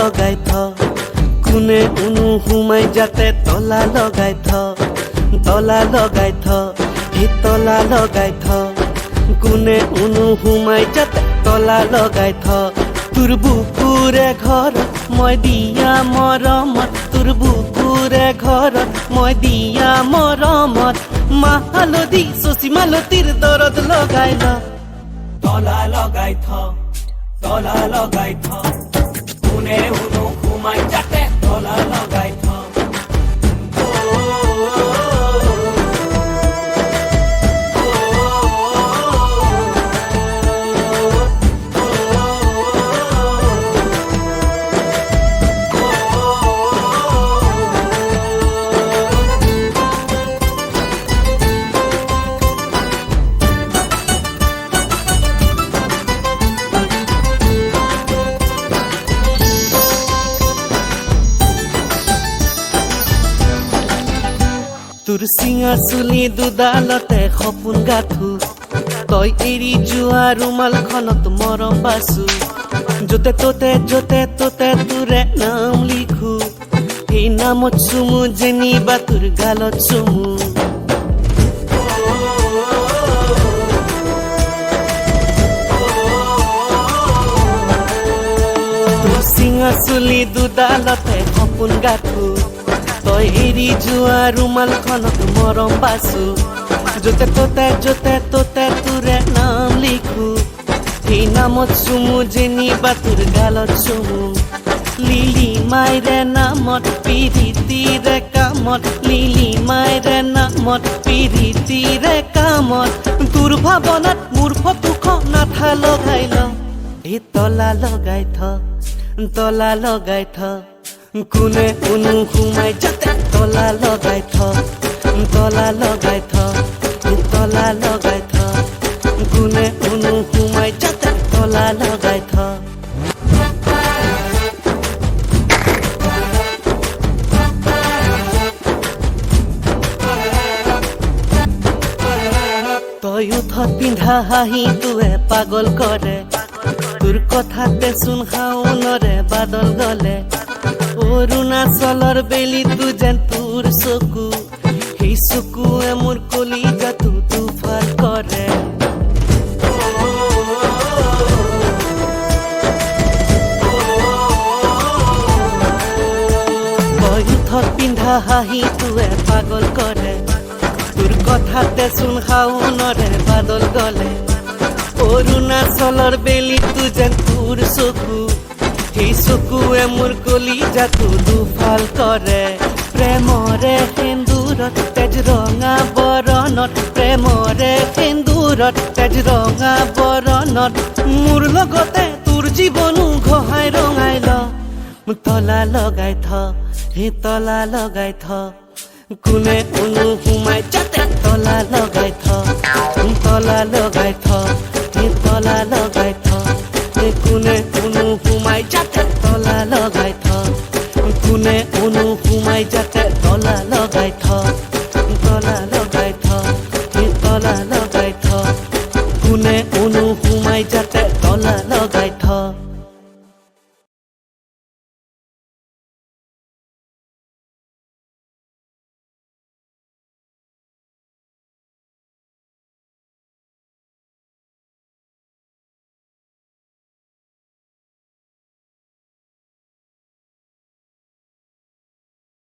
লগাই থ কোনে উনু হুমাই যাতে তলা লগাই থ তলা লগাই থ এই তলা লগাই থ কোনে উনু হুমাই যাতে তলা লগাই থ তোৰ বুকুৰে ঘৰত মই দিয়া মৰমত তোৰ বুকুৰে ঘৰত মই দিয়া মৰমত মাহ হালধি চচি মালতীৰ দৰদ লগাই ল তলা লগাই থ তলা লগাই থ কোনে উনু হুমাই যাতে তলা লগাই থ তোৰ চিঙা চুলি দুডালতে সপোন গাঁঠো তই এৰি যোৱা ৰুমালখনত মৰম বাচো য'তে ত'তে তোৰে নাম লিখো সেই নামত চুমু যেনিবা তোৰ গালত চুমু তোৰ চিঙা চুলি দুডালতে সপোন গাঁঠো তই এৰি যোৱা ৰুমালখনত মৰম বাচো য'তে ত'তে তোৰে নাম লিখো সেই নামত চুমু যেনিবা তোৰ গালত চুমু লিলি মাইৰে নামত পিৰিতিৰে কামত লিলি মাইৰে নামত পিৰিতিৰে কামত তোৰ ভাৱনাত মোৰ ফটোখন আঠা লগাই ল এই তলা লগাই থ তলা লগাই থ কোনে উনু হুমাই যাতে তলা লগাই থ তলা লগাই থ তলা লগাই থ কোনে উনু হুমাই যাতে তলা লগাই থ তই উঠত পিন্ধা হাঁহিটোৱে পাগল কৰে তোৰ কথাতে চোন শাওনৰে বাদল গলে অৰুণাচলৰ বেলিটো যেন তোৰ চকু সেই চকুৱে মোৰ কলিজাটো তুফান কৰে বয়ুথত পিন্ধা হাঁহিটোৱে পাগল কৰে তোৰ কথাতে চোন শাওনৰে বাদল গলে অৰুণাচলৰ বেলিটো যেন তোৰ চকু সেই চকুৱে মোৰ কলিজাটো দুফাল কৰে প্ৰেমৰে সেন্দুৰত তেজ ৰঙা বৰণত প্ৰেমৰে সেন্দুৰত তেজ ৰঙা বৰণত মোৰ লগতে তোৰ জীৱনো ঘহাই ৰঙাই ল তলা লগাই থ সেই তলা লগাই থ কোনে উনু হুমাই যাতে তলা লগাই থ তলা লগাই থ সেই তলা লগাই থ কোনে উনু হুমাই যাতে